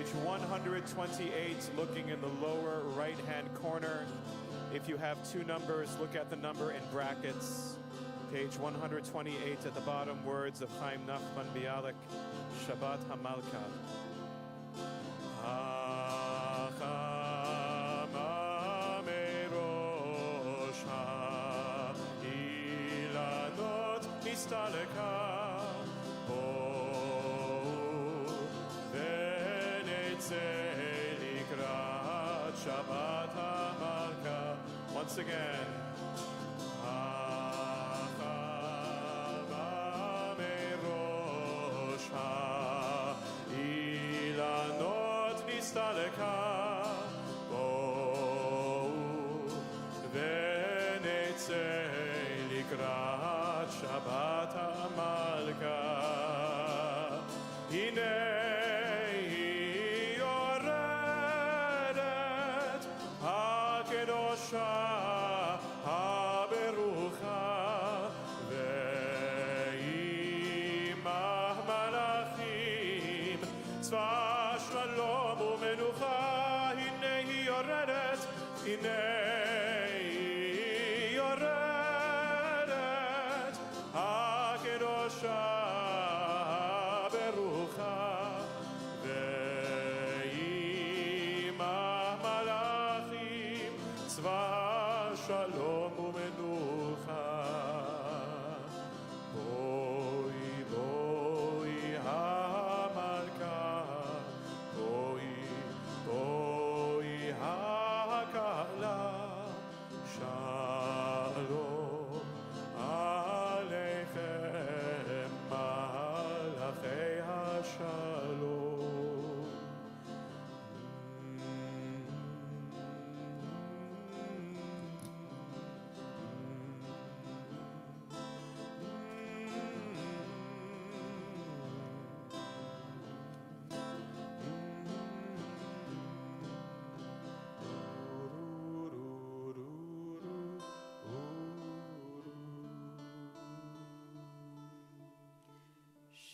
page 128, looking in the lower right-hand corner. If you have two numbers, look at the number in brackets. Page 128 at the bottom, words of Chaim Nachman Bialik, Shabbat HaMalka. Hachama merosh ha'ilanot nistaleka bo'u v'netzeh likrat Shabbat HaMalka. Once again. Nistaleka bo'u v'netzeh likrat Shabbat HaMalka. Hinei yoredet hakedosha haberucha ve'imah malachim tzva shalom umenucha. Hinei yoredet, hinei yoredet hakedosha berucha ve'imah malachim tzva shalom umenucha. Boi boi hamalka, boi boi hakala, shalom aleichem malachei hashalom.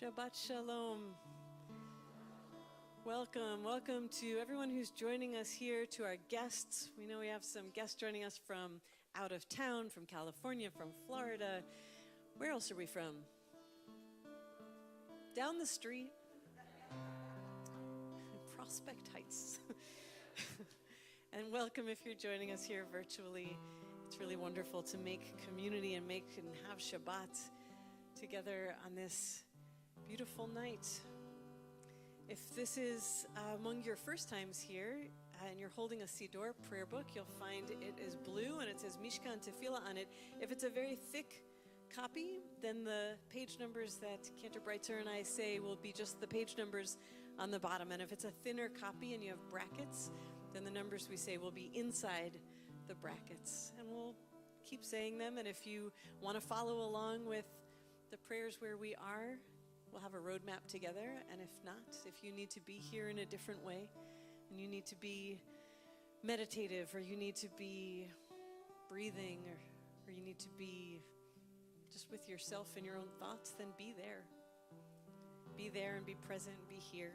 Shabbat Shalom. Welcome to everyone who's joining us here, to our guests. We know we have some guests joining us from out of town, from California, from Florida. Where else are we from? Down the street. Prospect Heights. And welcome if you're joining us here virtually. It's really wonderful to make community and have Shabbat together on this beautiful night. If this is among your first times here and you're holding a Siddur prayer book, you'll find it is blue and it says Mishkan Tefillah on it. If it's a very thick copy, then the page numbers that Cantor Breitzer and I say will be just the page numbers on the bottom. And if it's a thinner copy and you have brackets, then the numbers we say will be inside the brackets. And we'll keep saying them. And if you want to follow along with the prayers where we are, we'll have a roadmap together. And if not, if you need to be here in a different way, and you need to be meditative, or you need to be breathing, or you need to be just with yourself and your own thoughts, then be there. Be there and be present, be here.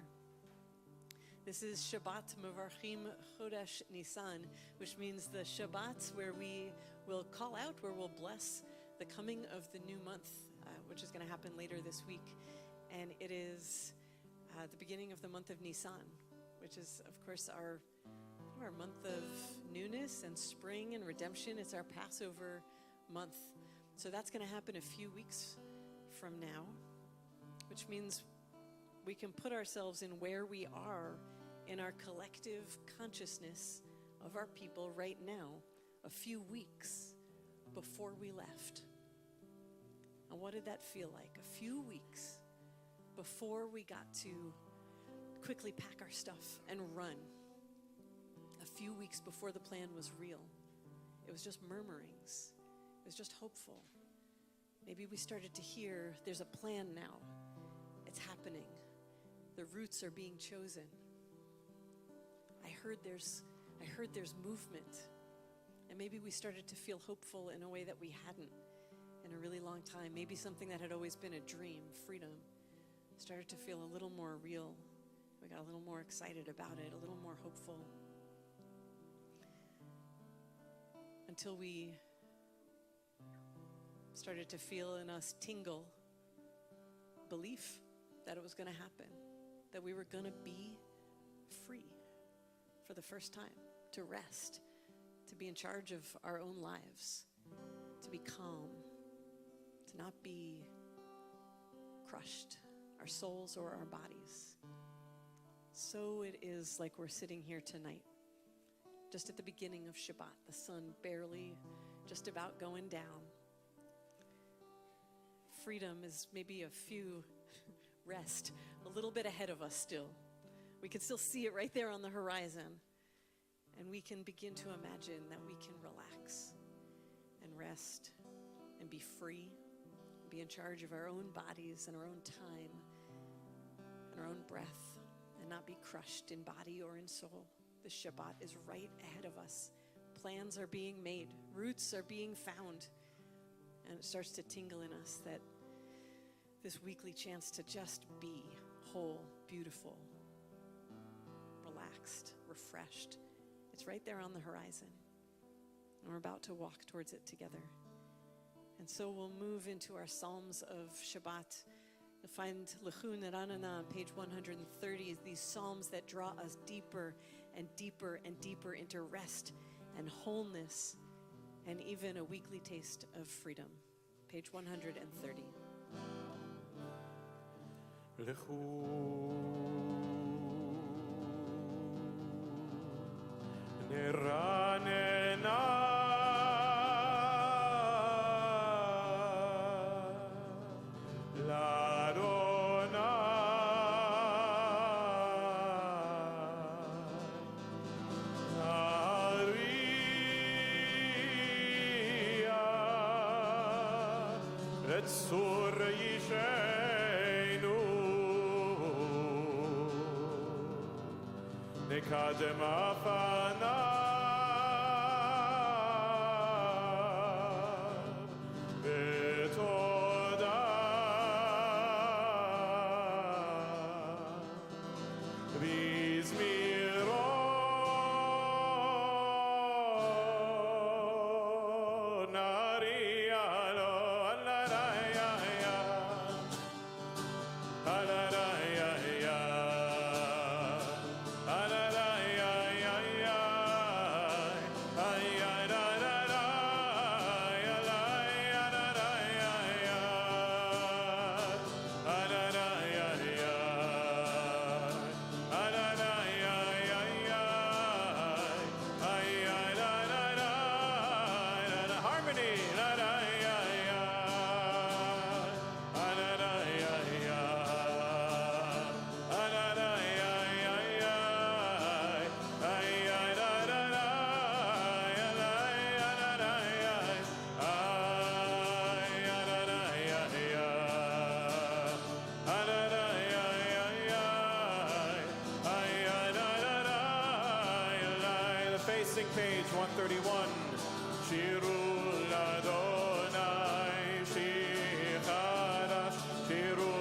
This is Shabbat Mevarchim Chodesh Nisan, which means the Shabbat where we will call out, where we'll bless the coming of the new month, which is going to happen later this week. And it is the beginning of the month of Nisan, which is, of course, our month of newness and spring and redemption. It's our Passover month. So that's going to happen a few weeks from now, which means we can put ourselves in where we are in our collective consciousness of our people right now, a few weeks before we left. And what did that feel like? A few weeks before we got to quickly pack our stuff and run. A few weeks before the plan was real. It was just murmurings. It was just hopeful. Maybe we started to hear there's a plan now. It's happening. The routes are being chosen. I heard there's movement. And maybe we started to feel hopeful in a way that we hadn't in a really long time. Maybe something that had always been a dream, freedom, started to feel a little more real We got a little more excited about it, a little more hopeful. Until we started to feel in us tingle belief that it was going to happen, that we were going to be free for the first time, to rest, to be in charge of our own lives, to be calm, to not be crushed, our souls or our bodies. So it is like we're sitting here tonight, just at the beginning of Shabbat, the sun barely just about going down. Freedom is maybe a few rest, a little bit ahead of us still. We can still see it right there on the horizon. And we can begin to imagine that we can relax and rest and be free, be in charge of our own bodies and our own time and our own breath, and not be crushed in body or in soul. The Shabbat is right ahead of us. Plans are being made, roots are being found, and it starts to tingle in us that this weekly chance to just be whole, beautiful, relaxed, refreshed, it's right there on the horizon. And we're about to walk towards it together. And so we'll move into our Psalms of Shabbat. You'll find Lechun Ranana on page 130, these Psalms that draw us deeper and deeper and deeper into rest and wholeness and even a weekly taste of freedom. Page 130. נרננה לאדוני נריע את צור ישנו נקדם הפניו Page 131. Shiru l'Adonai, Shir Chadash, Shiru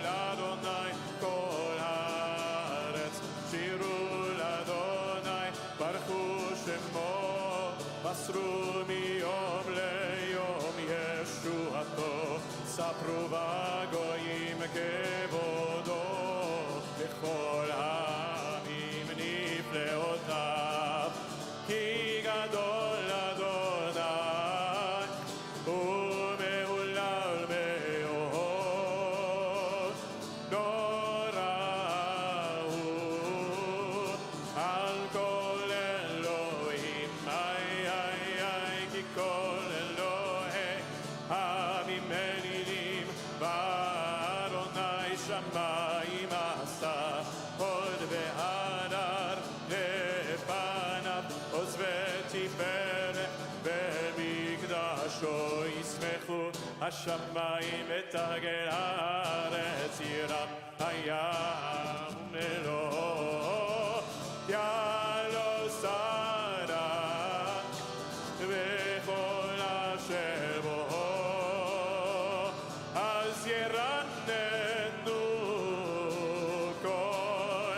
l'Adonai, Kol haaretz, Shiru l'Adonai, Baruchu Shemo, Masru miyom leyom Yeshuato, Sapru v'goyim kevodo, B'chol ha'amim nifleotav. Ki gadol Adonai u'me'ulal me'od norahu al kol Elohim ki kol Elohim hamim elilim v'Adonai shamayim asa hod ve'hadar lepanav ותפארת במקדשו ישמחו השמיים ותגל הארץ ירם הים ומלואו יעלו שרה וכל אשר בו אז ירננו כל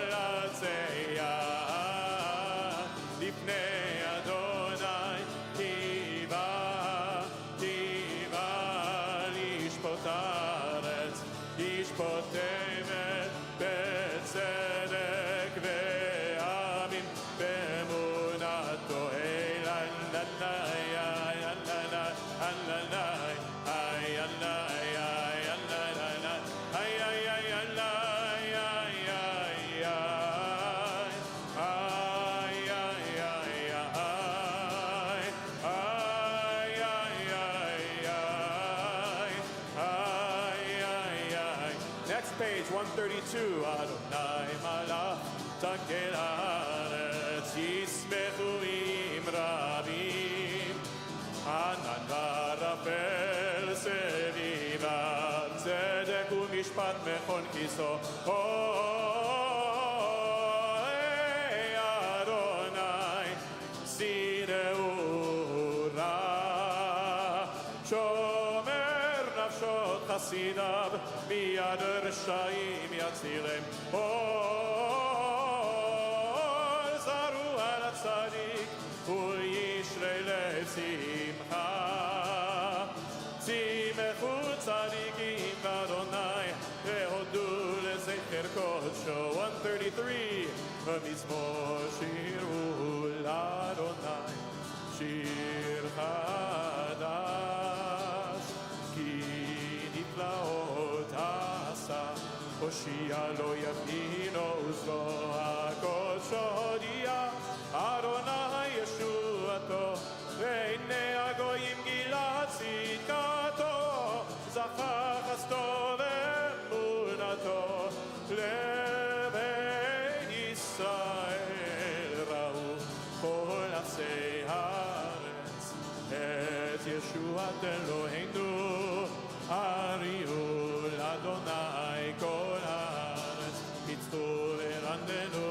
32, Adonai malach takel haaretz, yismechu im rabim, anan varafel sevivav, tzedek umishpat mechon kiso. Adonai, sineu ra, shomer nafshot chasidav, miyad reshayim yatzilem. Zaru al tzadik, uyishrei letzimcha, tzimechu tzadikim v'Adonai, ve'odu lezecher kodsho. 133, v'mizmor shiru l'Adonai, shir chadash, ki niflaot asa, hoshia lo yavino uzlo hakol shodia, Adonai yeshuato, ve'inei hagoyim gilat tzidkato, zachar chasto ve'emunato, לבית ישראל ראו כל ארצי הארץ את ישועת אלוהינו, הריעו לאדוני כל הארץ, פיצחו ורננו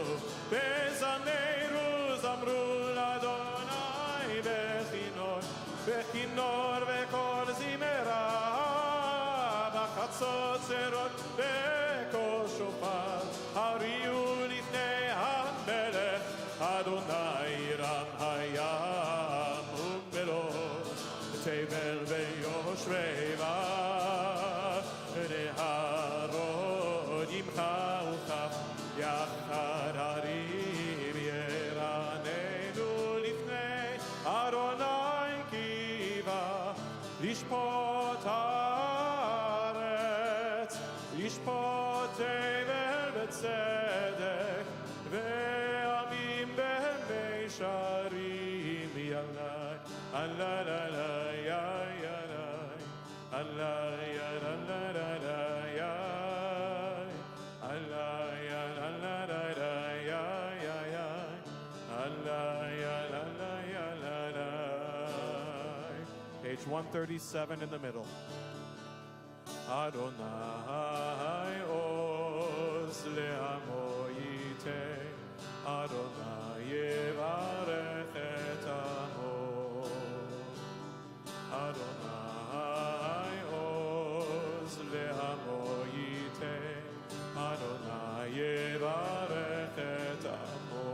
וזמרו, זמרו לאדוני בכינור, בכינור וכל זמרה, בחצות צרות בקול שופר, הריעו לפני המלך, אדוני רם הים ומלוא, תבל ויושבי בר, נהרות ימחה וכף, יחד הרים ירננו לפני אדוני קיווה, לשפוט הארץ, לשפוט תבל בצדק, ועמים במישרים ילאי, אללה יא ילאי, אללה יא Page 137 in the middle. Adonai oz le'amo yiteh, Adonai yevarech et amo. Adonai oz le'amo yiteh, Adonai yevarech et amo.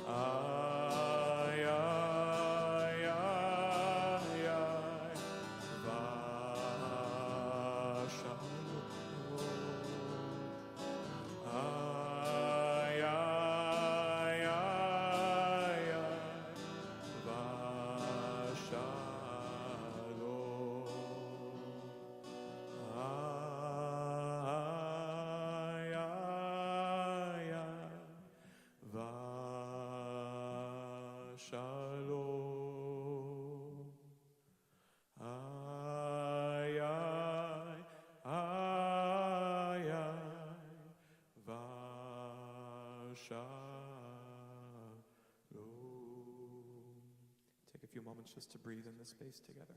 Ay, ay, ay, ay, v'shalom. Ay, ay, ay, ay, v'shalom. Ay, ay, ay, v'shalom. Ay, ay, ay, ay, v'shalom. Take a few moments just to breathe in this space together.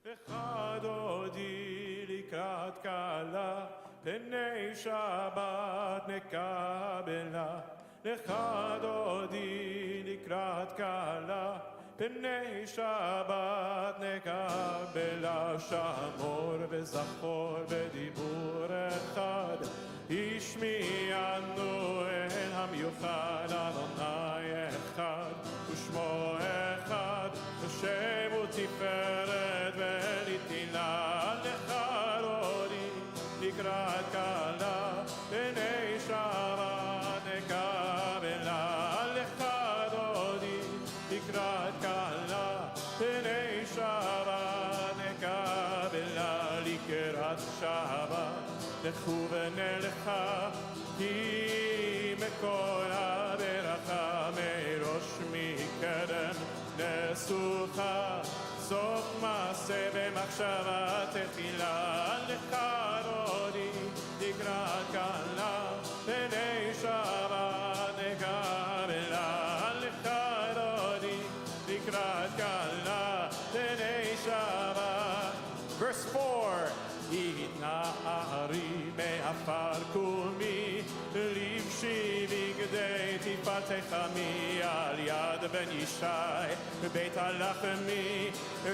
Echadodi likrat kala, pnei Shabbat nekabela. Echadodi likrat kala, pnei Shabbat nekabela. Shamor וזכור בדיבור אחד. השמיענו אל המיוחד, אדוני אחד ושמו אחד, השם הוא תפארת ונתינה לך רודי לקראת קלה בני שבת נקבלה לך רודי לקראת קלה בני שבת נקבלה לקראת שבת לכו ונלכה כי מכל הברכה מראש מקדם נסוכה סוף מעשה במחשבה תחילה לך רודי לקראת קלה בני שבת נקבלה לך רודי לקראת קלה בני שבת. Verse 4 התנערי מעפר קומי לבשי בגדי תפארתך מי על יד בן ישי בבית הלחמי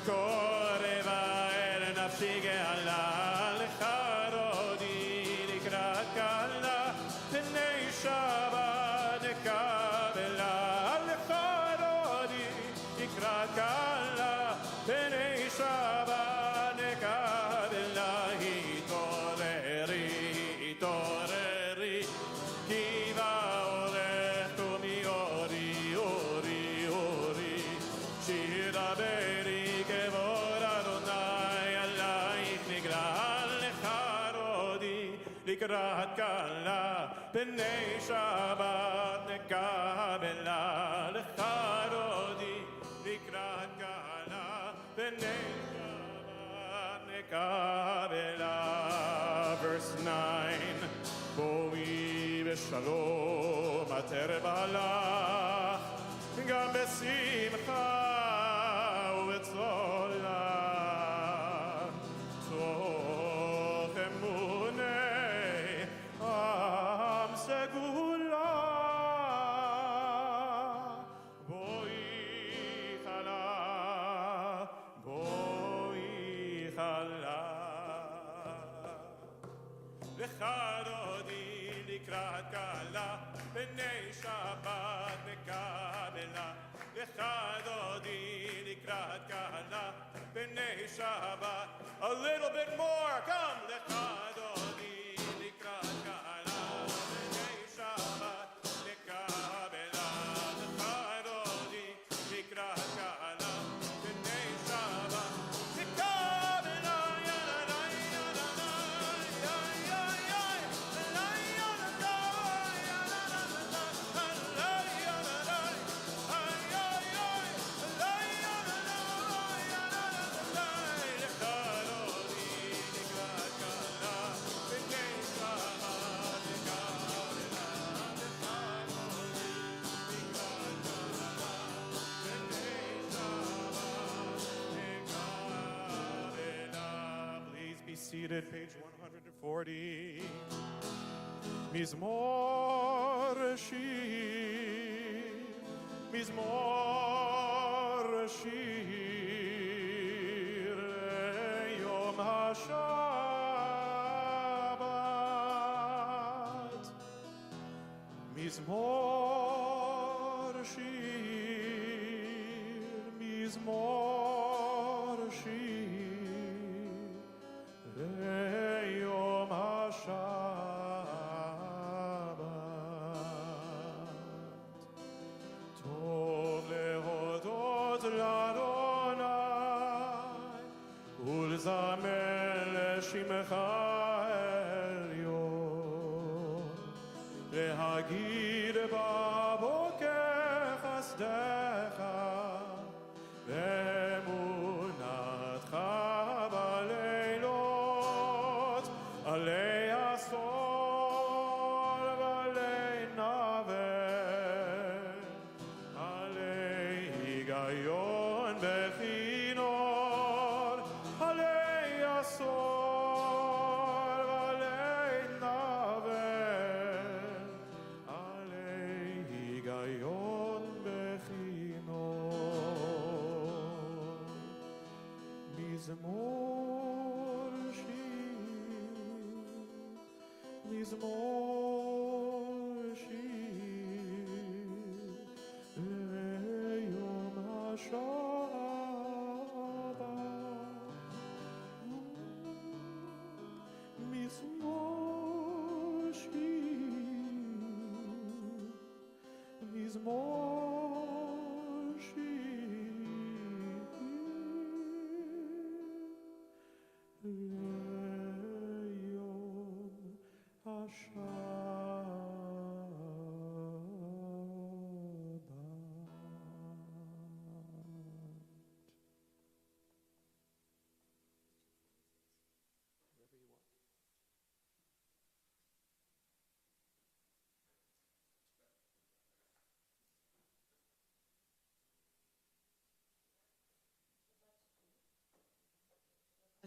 קורבה אל נפשי גאלה לך רודי לקראת קלה בני שבת נקבלה לך רודי לקראת קלה בני שבת נקבלה התעוררי כי באורך קומי אורי אורי אורי שיר דברי כבוד אדוני עלייך נגלה לך רודי לקראת קלה בני שבת נקבלה לך רודי לקראת קלה בני שבת נקבלה. Verse 9 בואי בשלום עטר לך גם בשמחה ובצולה תוך אמוני עם סגולה בואי חלה בואי חלה לך רודי לקראת קלה בני שבת נקבלה לך רודי לקראת קלה בני שבת. A little bit more, come. לך רודי לקראת קלה בני שבת נקבלה לך רודי לקראת קלה בני שבת נקבלה seated, page 140. Mizmor Shir, Mizmor Shir, Yom HaShabbat. Mizmor Shir, Mizmor Shir. Yom HaShabbat Tov lehodot l'Adonai ולזמר לשמך העליון להגיד בבוקר חסדך ואמונתך בלילות עלי עשור ועלי נבל עלי היגיון וכינור עלי עשור ועלי נבל עלי היגיון וכינור מזמור שיר מזמור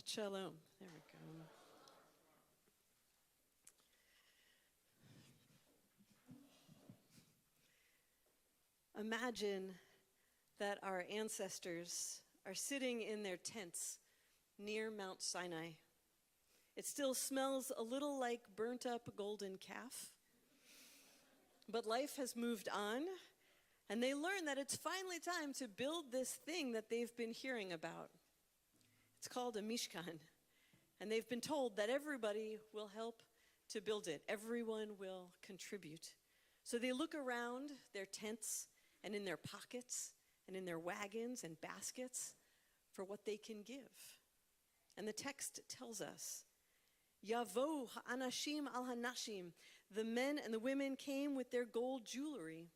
Shalom. There we go. Imagine that our ancestors are sitting in their tents near Mount Sinai. It still smells a little like burnt up golden calf. But life has moved on, and they learn that it's finally time to build this thing that they've been hearing about. It's called a Mishkan, and they've been told that everybody will help to build it. Everyone will contribute. So they look around their tents and in their pockets and in their wagons and baskets for what they can give. And the text tells us, Yavo ha'anashim al hanashim, the men and the women came with their gold jewelry.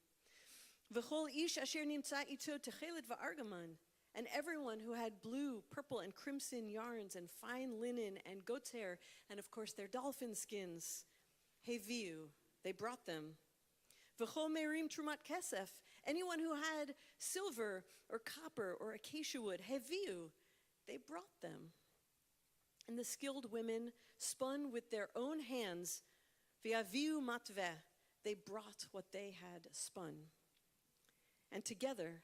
V'chol ish asher nimtza ito techelet va'argaman, and everyone who had blue, purple, and crimson yarns and fine linen and goat's hair, and of course their dolphin skins, heviu, they brought them. V'chol merim trumat kesef, anyone who had silver or copper or acacia wood, heviu, they brought them. And the skilled women spun with their own hands, v'aviu matveh, they brought what they had spun. And together,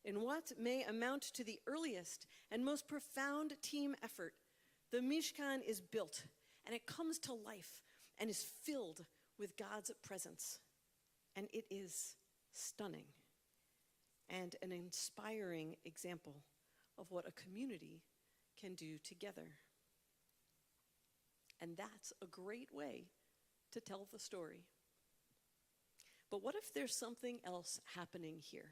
in what may amount to the earliest and most profound team effort, the Mishkan is built, and it comes to life and is filled with God's presence. And it is stunning and an inspiring example of what a community can do together. And that's a great way to tell the story. But what if there's something else happening here?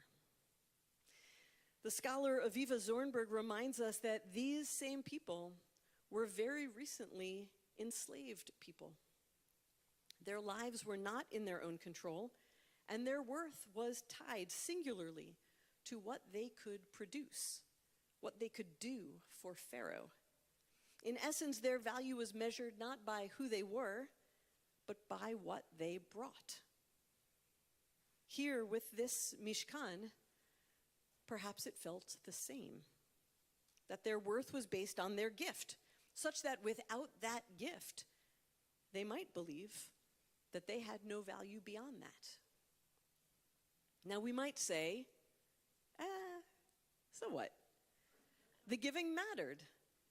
The scholar Aviva Zornberg reminds us that these same people were very recently enslaved people. Their lives were not in their own control, and their worth was tied singularly to what they could produce, what they could do for Pharaoh. In essence, their value was measured not by who they were, but by what they brought. Here with this Mishkan, perhaps it felt the same, that their worth was based on their gift, such that without that gift, they might believe that they had no value beyond that. Now we might say, so what? The giving mattered.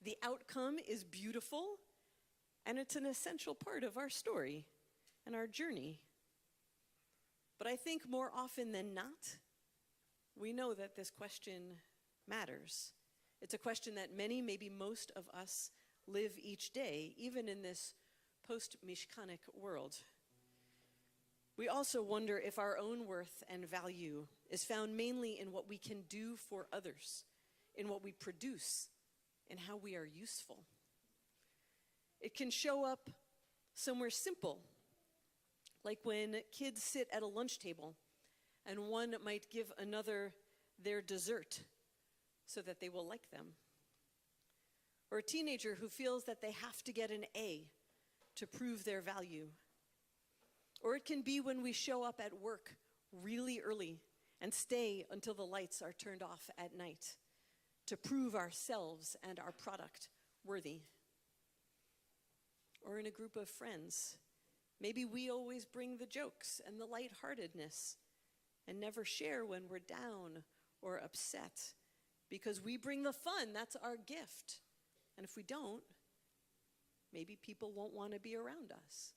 The outcome is beautiful, and it's an essential part of our story and our journey. But I think more often than not, we know that this question matters. It's a question that many, maybe most of us live each day, even in this post-Mishkanic world. We also wonder if our own worth and value is found mainly in what we can do for others, in what we produce, in how we are useful. It can show up somewhere simple, like when kids sit at a lunch table and one might give another their dessert so that they will like them. Or a teenager who feels that they have to get an A to prove their value. Or it can be when we show up at work really early and stay until the lights are turned off at night to prove ourselves and our product worthy. Or in a group of friends, maybe we always bring the jokes and the lightheartedness and never share when we're down or upset because we bring the fun. That's our gift. And if we don't, maybe people won't want to be around us.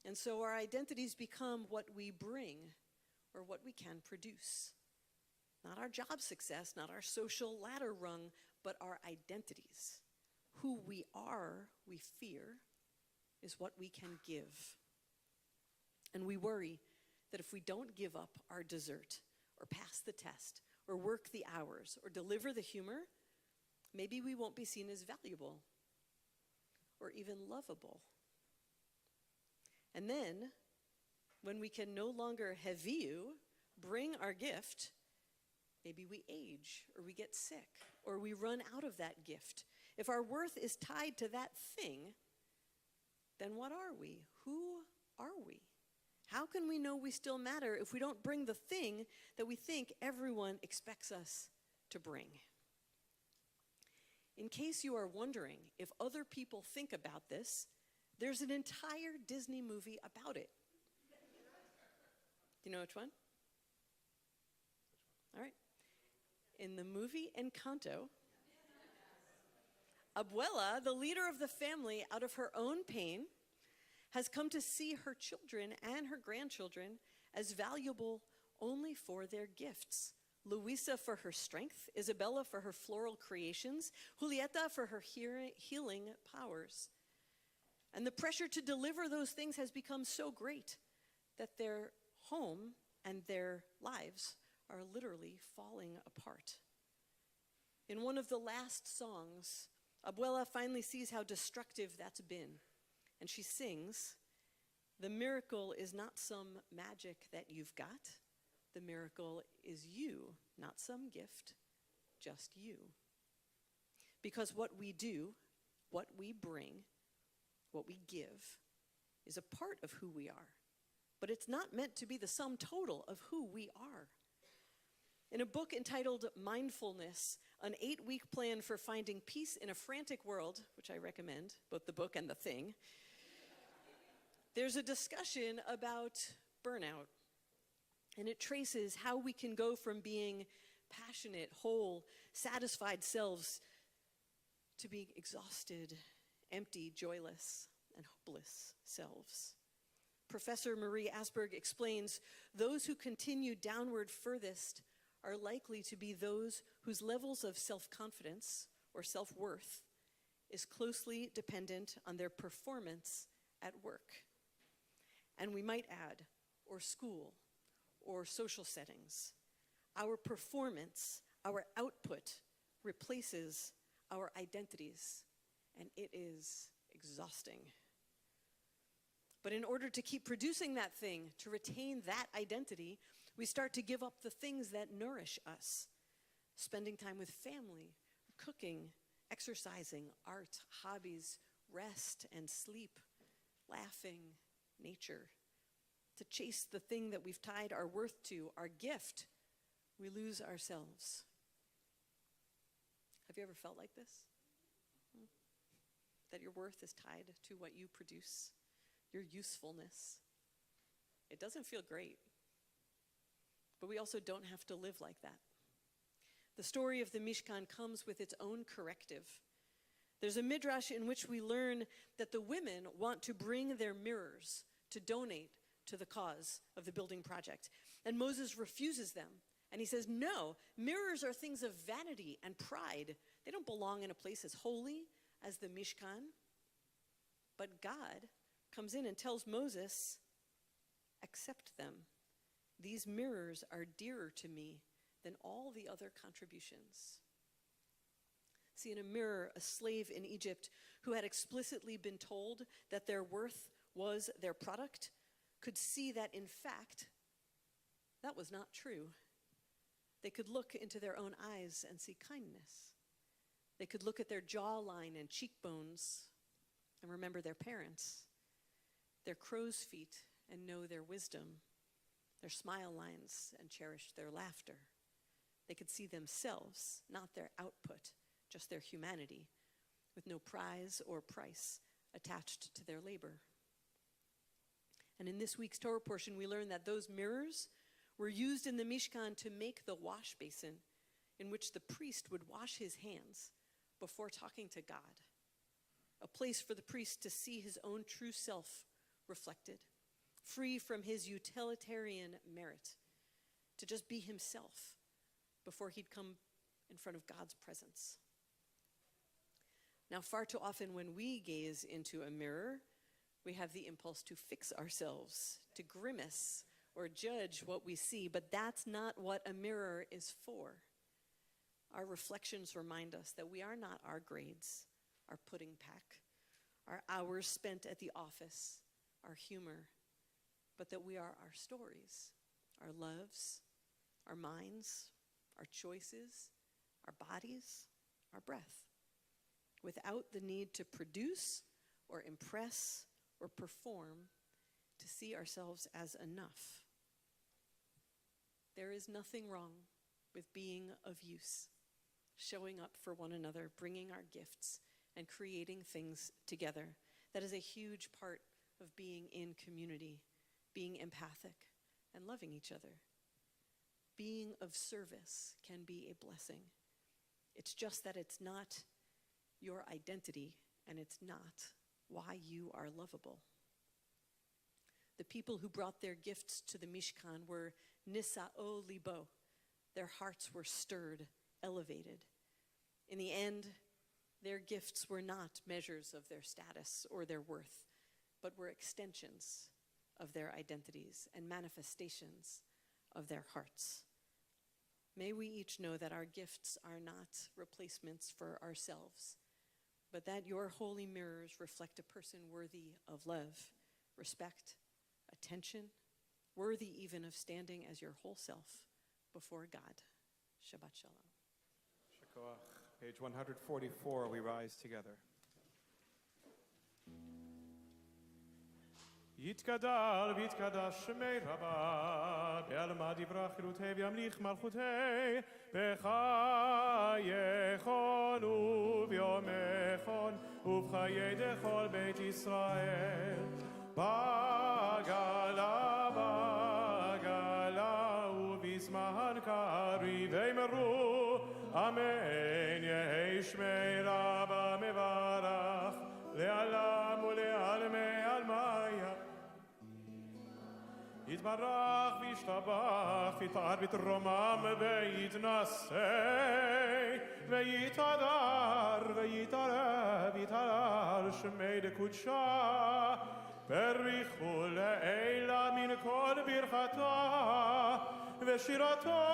And so our identities become what we bring or what we can produce. Not our job success, not our social ladder rung, but our identities. Who we are, we fear, is what we can give. And we worry that if we don't give up our dessert or pass the test or work the hours or deliver the humor, maybe we won't be seen as valuable or even lovable. And then, when we can no longer heviu, bring our gift, maybe we age or we get sick or we run out of that gift. If our worth is tied to that thing, then what are we? Who are we? How can we know we still matter if we don't bring the thing that we think everyone expects us to bring? In case you are wondering if other people think about this, there's an entire Disney movie about it. Do you know which one? All right. In the movie Encanto, Abuela, the leader of the family, out of her own pain, has come to see her children and her grandchildren as valuable only for their gifts. Luisa for her strength, Isabella for her floral creations, Julieta for her healing powers. And the pressure to deliver those things has become so great that their home and their lives are literally falling apart. In one of the last songs, Abuela finally sees how destructive that's been, and she sings, "The miracle is not some magic that you've got. The miracle is you, not some gift, just you." Because what we do, what we bring, what we give, is a part of who we are, but it's not meant to be the sum total of who we are. In a book entitled Mindfulness, an 8-week plan for finding peace in a frantic world, which I recommend, both the book and the thing, there's a discussion about burnout. And it traces how we can go from being passionate, whole, satisfied selves to being exhausted, empty, joyless, and hopeless selves. Professor Marie Asperg explains, those who continue downward furthest are likely to be those whose levels of self-confidence or self-worth is closely dependent on their performance at work. And we might add, or school, or social settings. Our performance, our output replaces our identities, and it is exhausting. But in order to keep producing that thing, to retain that identity, we start to give up the things that nourish us. Spending time with family, cooking, exercising, art, hobbies, rest and sleep, laughing, nature. To chase the thing that we've tied our worth to, our gift, we lose ourselves. Have you ever felt like this? That your worth is tied to what you produce, your usefulness. It doesn't feel great. But we also don't have to live like that. The story of the Mishkan comes with its own corrective. There's a midrash in which we learn that the women want to bring their mirrors to donate to the cause of the building project. And Moses refuses them. And he says, no, mirrors are things of vanity and pride. They don't belong in a place as holy as the Mishkan. But God comes in and tells Moses, accept them. These mirrors are dearer to me than all the other contributions. See, in a mirror, a slave in Egypt who had explicitly been told that their worth was their product could see that, in fact, that was not true. They could look into their own eyes and see kindness. They could look at their jawline and cheekbones and remember their parents, their crow's feet and know their wisdom, their smile lines and cherish their laughter. They could see themselves, not their output, just their humanity, with no prize or price attached to their labor. And in this week's Torah portion, we learn that those mirrors were used in the Mishkan to make the wash basin in which the priest would wash his hands before talking to God, a place for the priest to see his own true self reflected, free from his utilitarian merit, to just be himself before he'd come in front of God's presence. Now, far too often when we gaze into a mirror, we have the impulse to fix ourselves, to grimace or judge what we see, but that's not what a mirror is for. Our reflections remind us that we are not our grades, our pudding pack, our hours spent at the office, our humor, but that we are our stories, our loves, our minds, our choices, our bodies, our breath, without the need to produce or impress or perform to see ourselves as enough. There is nothing wrong with being of use, showing up for one another, bringing our gifts, and creating things together. That is a huge part of being in community, being empathic, and loving each other. Being of service can be a blessing. It's just that it's not your identity, and it's not why you are lovable. The people who brought their gifts to the Mishkan were nisa'o libo. Their hearts were stirred, elevated. In the end, their gifts were not measures of their status or their worth, but were extensions of their identities and manifestations of their hearts. May we each know that our gifts are not replacements for ourselves, but that your holy mirrors reflect a person worthy of love, respect, attention, worthy even of standing as your whole self before God. Shabbat Shalom. Shakoach. Page 144, we rise together. יתגדל ויתקדש שמי רבה, בעלמא דברה חילותי וימליך מלכותי, בחייכון וביומכון ובחיי דכל בית ישראל. בגלה בגלה ובזמן קריב אמרו, אמן יהי שמי רבה מברך, לעלם ולעלמי עלמיה. יתברך וישתבח ויתפאר ויתרומם ויתנשא ויתהדר ויתערב ויתהלל שמי דקודשה בריחו לעילה מן כל ברכתה ושירתה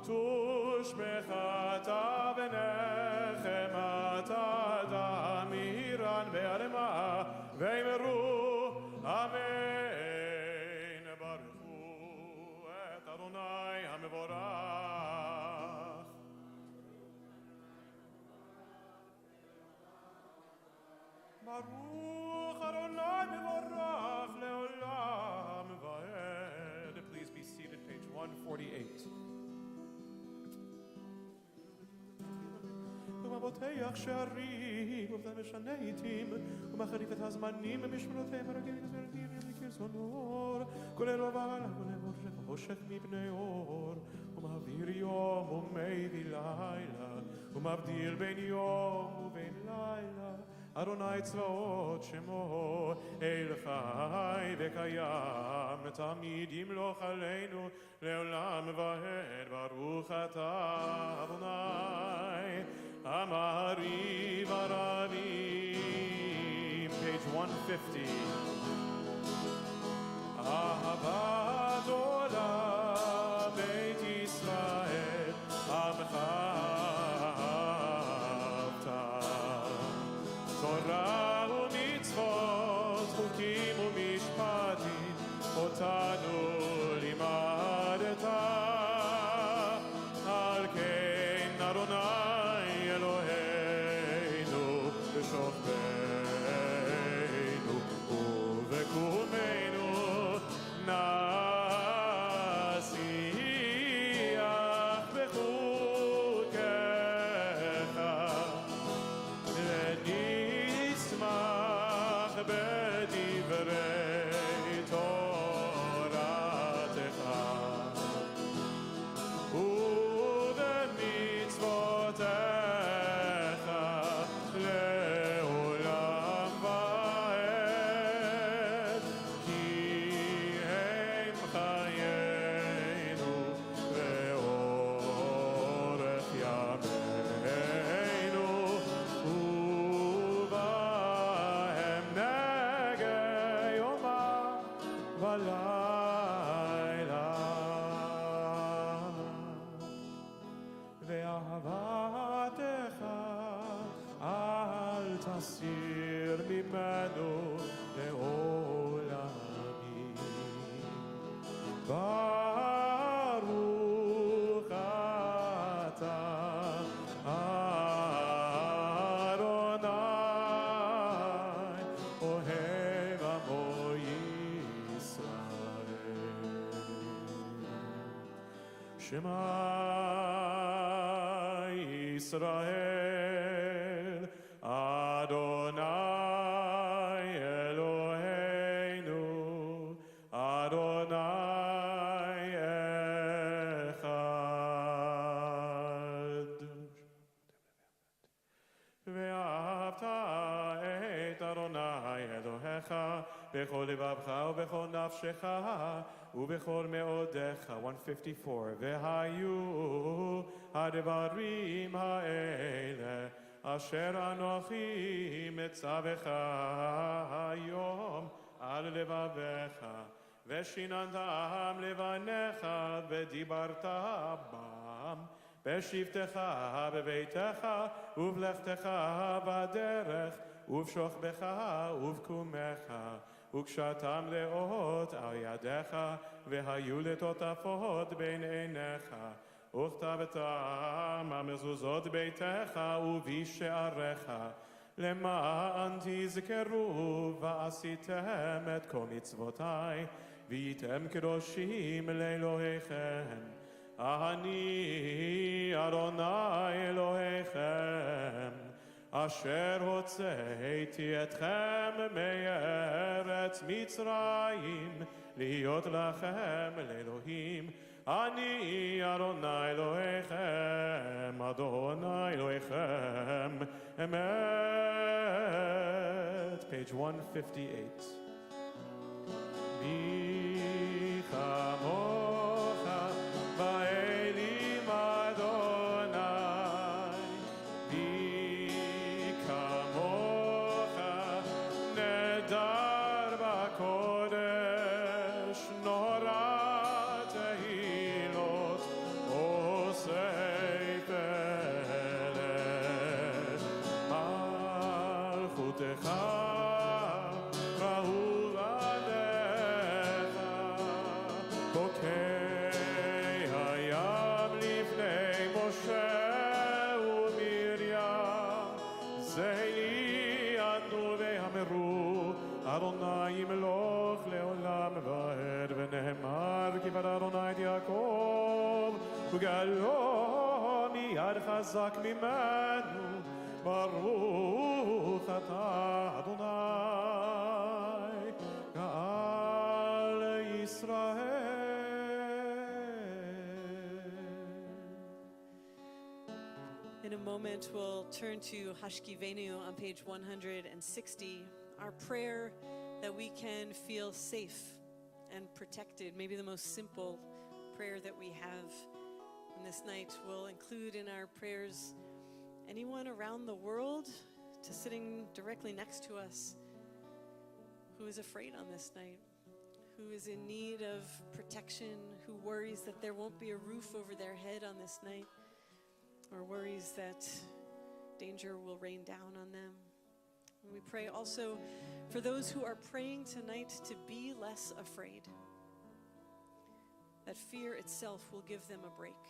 תושבחתה ונחמתה דמירן בעלמה ואמרו אמן ברכו את אדוני המבורך. ברוך אדוני מבורך לעולם ועד. Please be seated, page 148. ומבוטח שערים ובני משנה עתים ומחליף את הזמנים במשמרותיהם הרגילים כרצונו כולל ובעלה כולל חושך מפני אור ומעביר יום ומביא לילה ומבדיל בין יום ובין לילה אדוני צבאות שמו אל חי וקיים תמיד ימלוך עלינו לעולם ועד ברוך אתה אדוני Amari Varavim, page 150. Ahavat Olam Beit Yisrael Amchavta Torah u'mitzvot chukim u'mishpatim otanu limadeta al ken Adonai שוכבנו ובקומנו נשיח בחוקיך ונשמח בדברי תורתך ובמצוותיך תסיר ממנו לעולמי. ברוך אתה אדוני אוהב עמו ישראל. שמע Yisrael, Adonai Eloheinu, Adonai Echad. ואהבת את אדוני אלוהיך בכל לבבך ובכל נפשך ובכל מאודיך. 154. והיו הדברים האלה אשר אנוכי מצווך היום על לבביך, ושיננתם לבניך ודיברת בם בשבתך בביתך ובלכתך בדרך ובשוכבך ובקומך, וקשרתם לאות על ידיך והיו לטוטפות בין עיניך, וכתבתם המזוזות ביתך ובשעריך, למען תזכרו ועשיתם את כל מצוותי והייתם קדושים לאלוהיכם. אני אדוני אלוהיכם, אשר הוצאתי אתכם מארץ מצרים, להיות לכם לאלוהים. אני אדוני אלוהיכם, אדוני אלוהיכם, אמת. Page 158. מי כמוך באלים אדוני, מי כמוך נדר בקודש, נורא תהילות עושה פלא. מלכותך ראו עליך, בוקר הים לפני משה ומרים, זה יענו ואמרו, אדוני ימלוך לעולם ועד, ונאמר כי בא אדוני את יעקב, וגאלו מיד חזק ממנו, ברוך אתה אדוני גאל ישראל. In a moment, we'll turn to Hashkivenu on page 160, our prayer that we can feel safe and protected, maybe the most simple prayer that we have. And this night, we'll include in our prayers anyone around the world to sitting directly next to us who is afraid on this night, who is in need of protection, who worries that there won't be a roof over their head on this night, or worries that danger will rain down on them. And we pray also for those who are praying tonight to be less afraid, that fear itself will give them a break,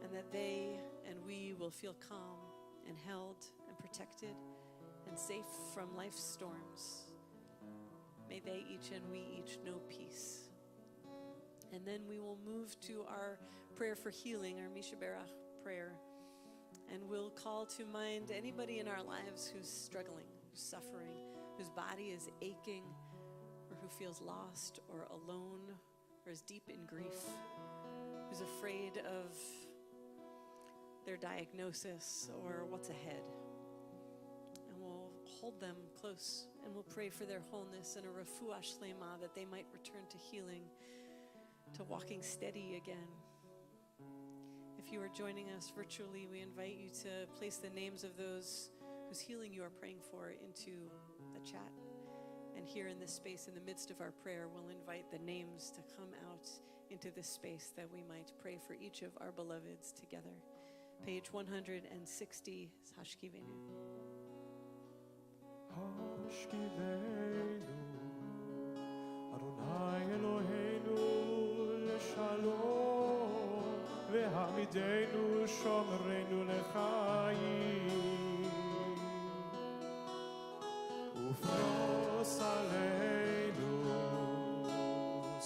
and that they and we will feel calm and held and protected and safe from life's storms. May they each and we each know peace. And then we will move to our prayer for healing, our Misha Berach prayer. And we'll call to mind anybody in our lives who's struggling, who's suffering, whose body is aching, or who feels lost or alone, or is deep in grief, who's afraid of their diagnosis or what's ahead. And we'll hold them close and we'll pray for their wholeness and a refuah shlema, that they might return to healing, to walking steady again. If you are joining us virtually, we invite you to place the names of those whose healing you are praying for into the chat. And here in this space, in the midst of our prayer, we'll invite the names to come out into this space that we might pray for each of our beloveds together. Page 160 is Hashkivenu. Hashkivenu, Adonai Eloheinu leshalom, vehamidenu shomrenu lechayim, ufros aleinu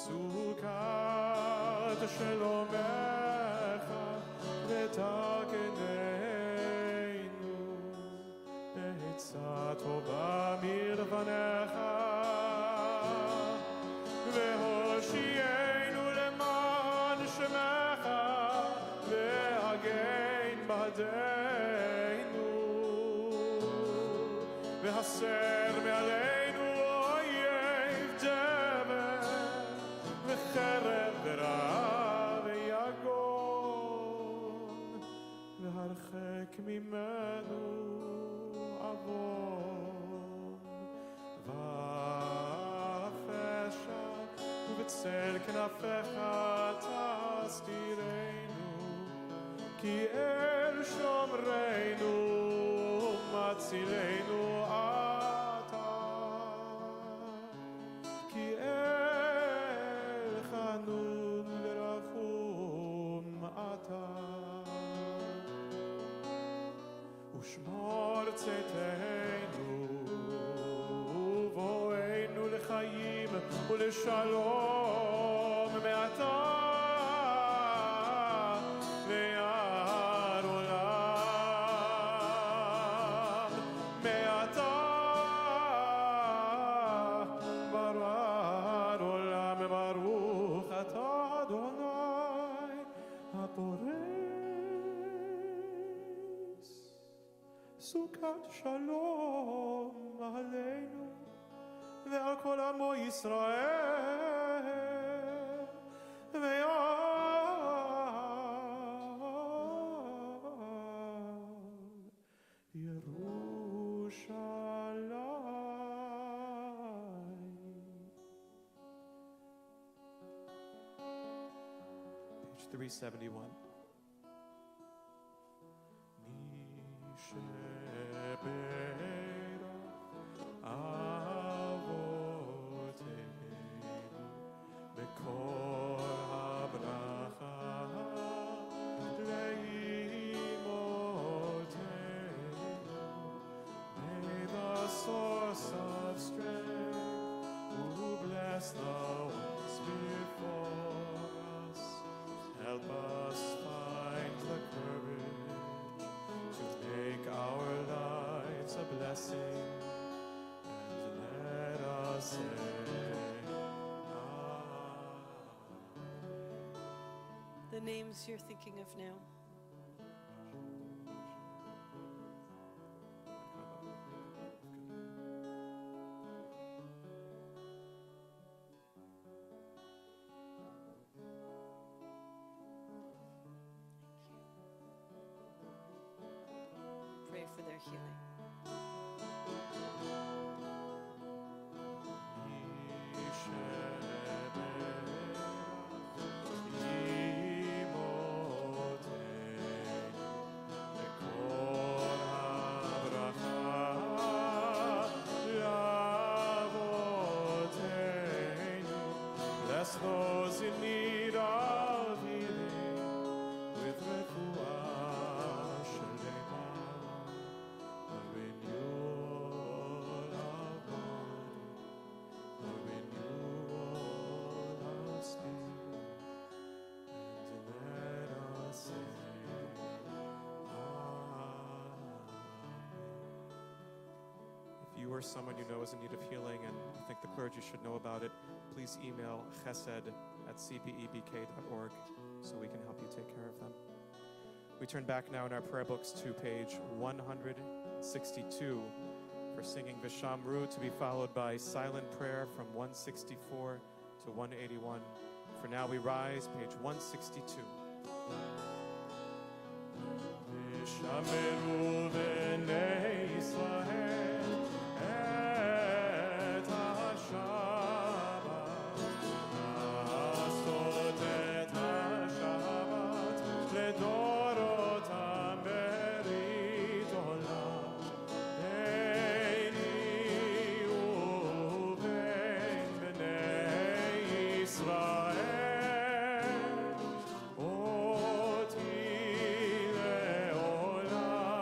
sukat shelomecha v'takenenu ידינו והסר מעלינו אויב דבר וחרב ורע ויגון והרחק ממנו עוון והפשע ובצל כנפיך תסתירנו כי אל שומרנו מצילנו אתה כי אל חנון ורחום אתה ושמור צאתנו ובואנו לחיים ולשלום מעתה ועד עולם מעתה ועד עולם ברוך אתה אדוני הפורס סוכת שלום עלינו ועל כל עמו ישראל ועל Page 371. Help us find the courage to make our lives a blessing, and let us say, The names you're thinking of now. Pray for their healing. Bless those in need of healing with refuah shlema, a renewal of body, a renewal of spirit, and let us say, Amen. If you or someone you know is in need of healing and you think the clergy should know about it, please email chesed@cpebk.org so we can help you take care of them. We turn back now in our prayer books to page 162 for singing Vishamru, to be followed by silent prayer from 164 to 181. For now we rise, page 162. Vishamru b'nei Yisrael et ha-Shabbat, לעשות את השבת לדורותם ברית עולם, ביני ובין בני ישראל, אותי לעולם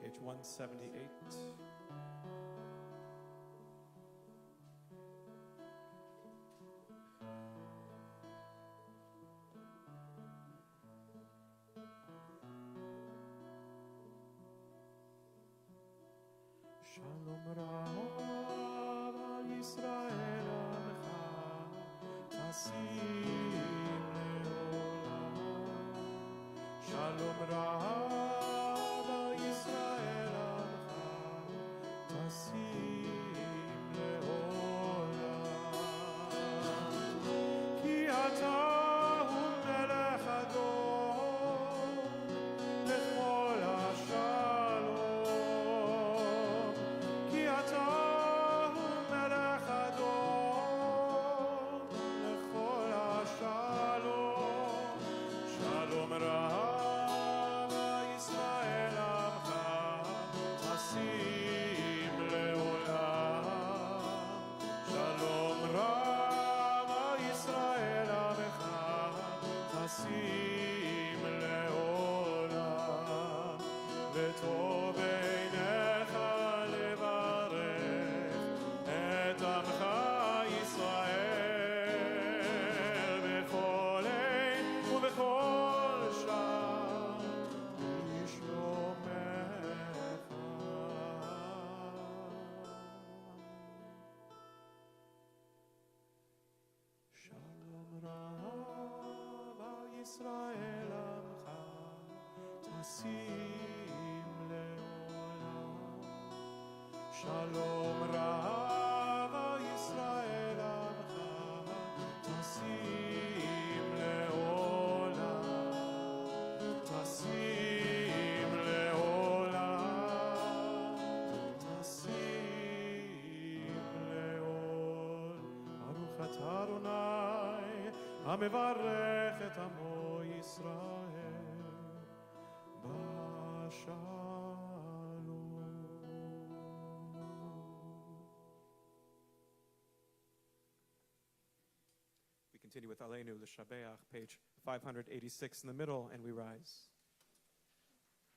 page 178. Shalom Rav al Yisrael Amcha Tasim Leolam. Shalom Rav al Yisrael Amcha Tasim Leolam. Ki ata hu melech Adon lechol hashalom. Ki ata hu melech Adon lechol hashalom. Shalom Rav Yisrael Amcha Tasim Leolam. Shalom Rav Yisrael Amcha Tasim Leolam. וטוב בעיניך לברך את עמך ישראל בכל עת ובכל שעה לשלומך. שלום רב על ישראל עמך תשים לעולם. שלום רב על ישראל עמך תשים לעולם. תשים לעולם. תשים לעולם. ברוך אתה אדוני המברך את עמו ישראל בשלום. We continue with Aleinu L'Shabeach, page 586 in the middle, and we rise.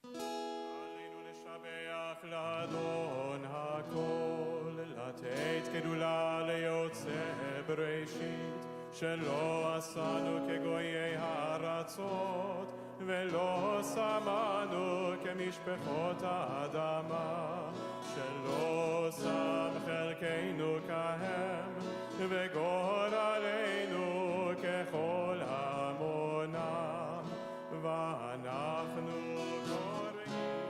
עלינו לשבח לאדון הכל, לתת גדולה ליוצא בראשית, שלא עשנו כגויי הארצות, ולא שמנו כמשפחות האדמה, שלא שם חלקנו כהם, וגורלנו ככל המונם, ואנחנו קוראים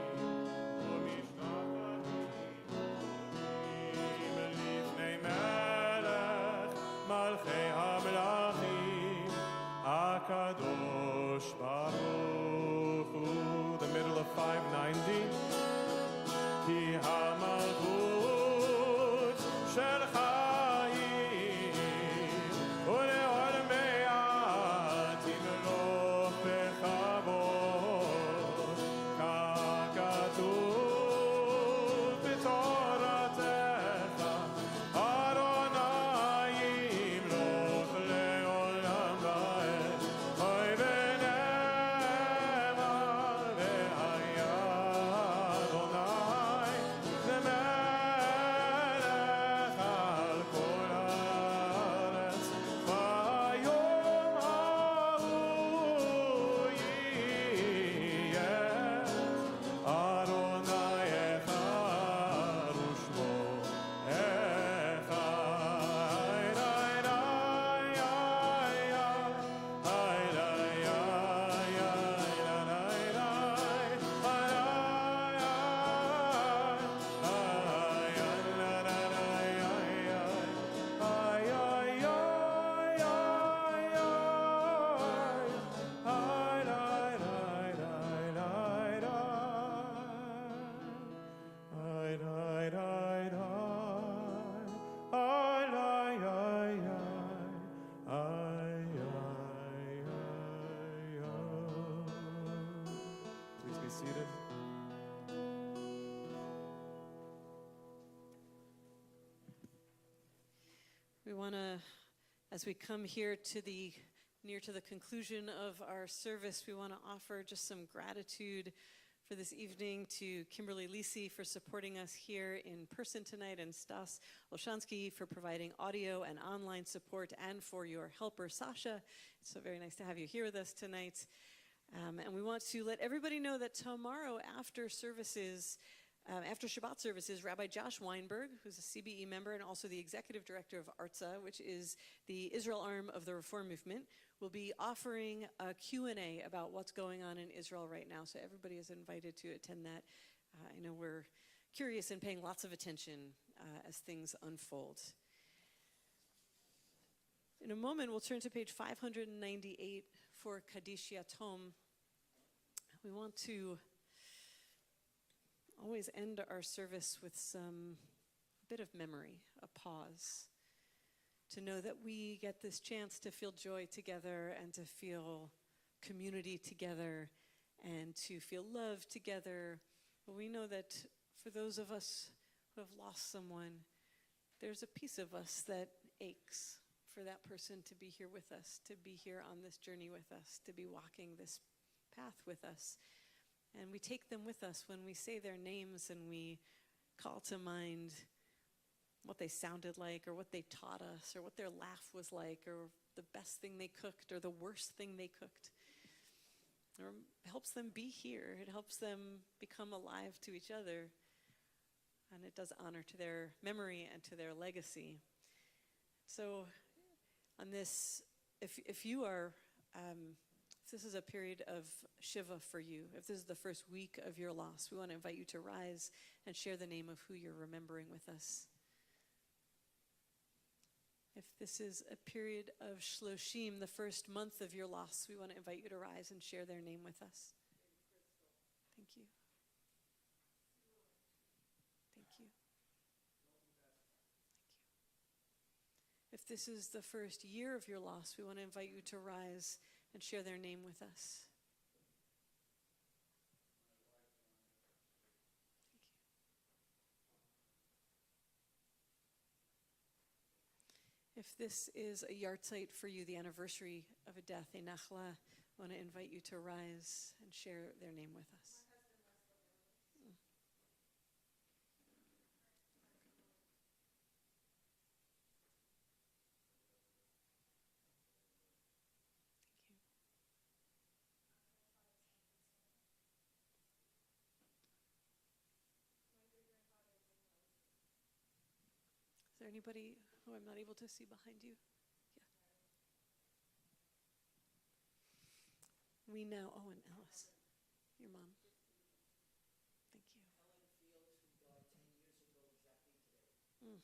ומשתחווים לפני מלך מלכי המלכים הקדוש ברוך הוא. The middle of 590. כי המלכות שלך היא ולעולמי עד תמלוך בכבוד, ככתוב בתורתך, אדוני ימלוך לעולם ועד. אוי ונאמר והיה אדוני למלך על כל הארץ, ביום ההוא יהיה אדוני אחד ושמו אחד. Please be seated. We want to, as we come here to near to the conclusion of our service, we want to offer just some gratitude for this evening, to Kimberly Lisi for supporting us here in person tonight, and Stas Olshansky for providing audio and online support, and for your helper, Sasha. It's so very nice to have you here with us tonight. And we want to let everybody know that tomorrow after services, after Shabbat services, Rabbi Josh Weinberg, who's a CBE member and also the executive director of ARTSA, which is the Israel arm of the Reform Movement, will be offering a Q&A about what's going on in Israel right now. So everybody is invited to attend that. I know we're curious and paying lots of attention as things unfold. In a moment, we'll turn to page 598 for Kaddish Yatom. We want to always end our service with a bit of memory, a pause, to know that we get this chance to feel joy together and to feel community together and to feel love together. But we know that for those of us who have lost someone, there's a piece of us that aches for that person to be here with us, to be here on this journey with us, to be walking this path with us. And we take them with us when we say their names and we call to mind what they sounded like, or what they taught us, or what their laugh was like, or the best thing they cooked, or the worst thing they cooked. Or it helps them be here. It helps them become alive to each other. And it does honor to their memory and to their legacy. So on this, if you are... if this is a period of Shiva for you, if this is the first week of your loss, we want to invite you to rise and share the name of who you're remembering with us. If this is a period of Shloshim, the first month of your loss, we want to invite you to rise and share their name with us. Thank you. Thank you. Thank you. If this is the first year of your loss, we want to invite you to rise and share their name with us. If this is a yahrzeit for you, the anniversary of a death, a nachla, I want to invite you to rise and share their name with us. Is there anybody who I'm not able to see behind you? Yeah. We now, oh, and Alice, your mom. Thank you. Ellen Fields, who died 10 years ago exactly today.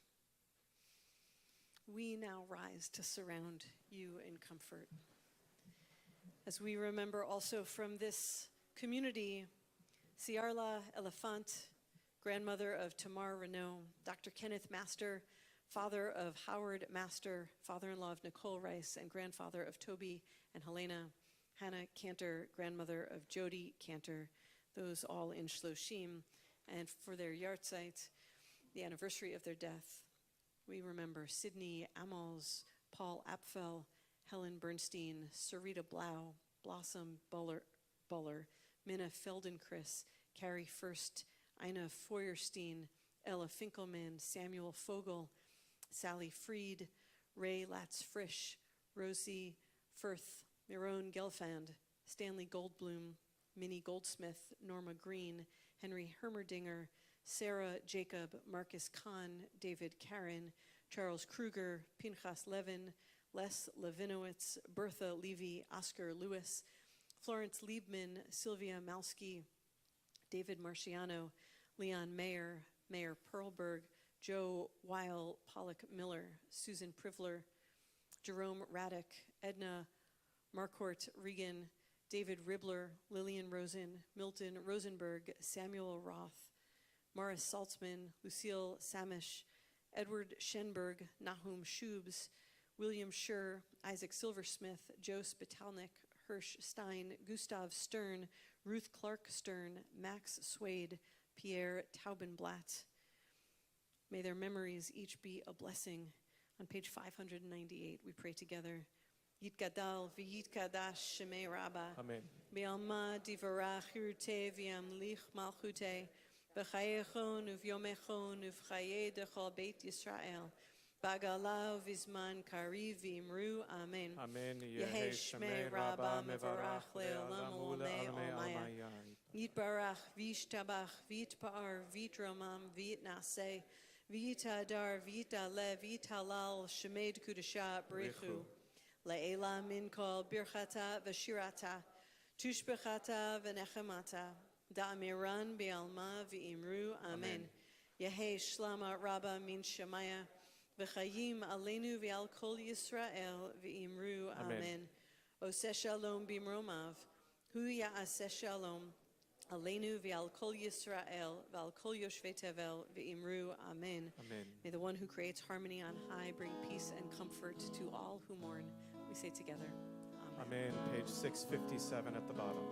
We now rise to surround you in comfort. As we remember also from this community, Ciarla Elefant, grandmother of Tamar Renault, Dr. Kenneth Master, father of Howard Master, father-in-law of Nicole Rice, and grandfather of Toby and Helena, Hannah Cantor, grandmother of Jody Cantor, those all in Shloshim, and for their yahrzeit, the anniversary of their death, we remember Sydney Amols, Paul Apfel, Helen Bernstein, Sarita Blau, Blossom Buller, Minna Feldenkris, Carrie First, Ina Feuerstein, Ella Finkelman, Samuel Fogel, Sally Freed, Ray Latz-Frisch, Rosie Firth, Miron Gelfand, Stanley Goldblum, Minnie Goldsmith, Norma Green, Henry Hermerdinger, Sarah Jacob, Marcus Kahn, David Karen, Charles Kruger, Pinchas Levin, Les Levinowitz, Bertha Levy, Oscar Lewis, Florence Liebman, Sylvia Malski, David Marciano, Leon Mayer, Mayor Perlberg, Joe Weil, Pollock Miller, Susan Privler, Jerome Raddick, Edna Marcourt Regan, David Ribler, Lillian Rosen, Milton Rosenberg, Samuel Roth, Morris Saltzman, Lucille Samish, Edward Schenberg, Nahum Schubes, William Schur, Isaac Silversmith, Joe Spitalnik, Hirsch Stein, Gustav Stern, Ruth Clark Stern, Max Swade, Pierre Taubenblatt. May their memories each be a blessing. On page 598, we pray together. Yitgadal v'yitkadash shemei Rabba. Amen. Bialma divarach hirute v'yamlich malchute. B'chayechon uv'yomechon uv'chaye dechol Beit Yisrael. Bagala v'zman kari v'imru. Amen. Amen. Yehei shmei Rabba mevarach le'olam u'olmei olmaya. Yitbarach v'yishtabach v'yitpa'ar v'yitramam v'yitnaseh v'yitadar v'yitale v'yitalal shemed kudasha brechu. Le'ela min kol birchata v'shirata tushbechata v'nechemata da'amiran bi'alma v'imru. Amen. Yehei shlama Rabba min shemaya v'chayim aleinu v'al kol Yisrael v'imru. Amen. Oseh shalom b'mromav hu ya'aseh shalom aleinu v'al kol Yisrael v'al kol yoshvei tevel v'imru. Amen. Amen. May the one who creates harmony on high bring peace and comfort to all who mourn. We say together, Amen. Amen. Page 657 at the bottom.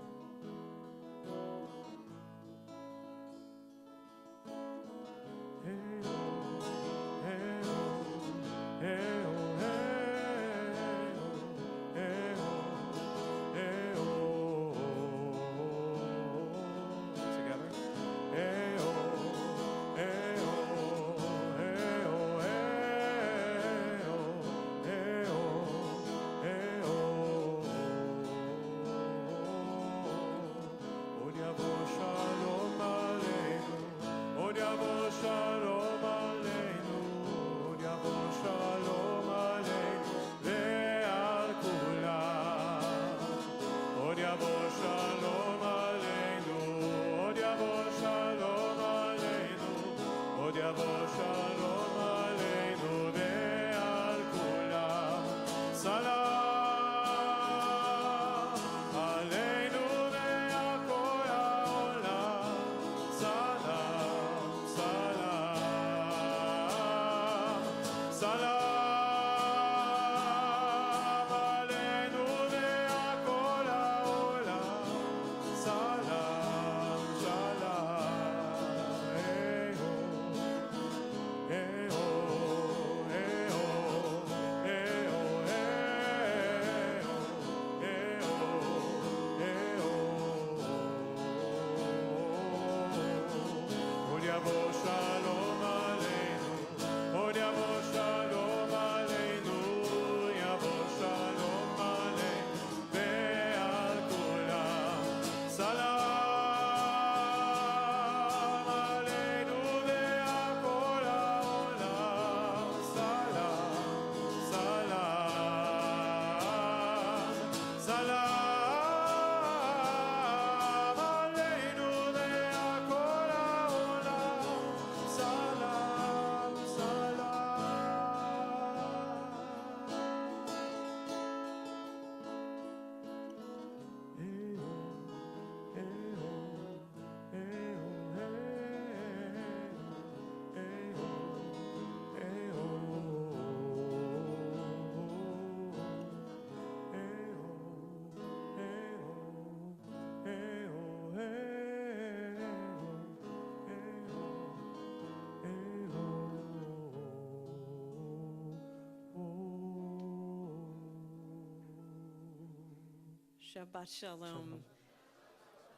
Shabbat Shalom.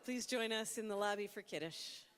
Please join us in the lobby for Kiddush.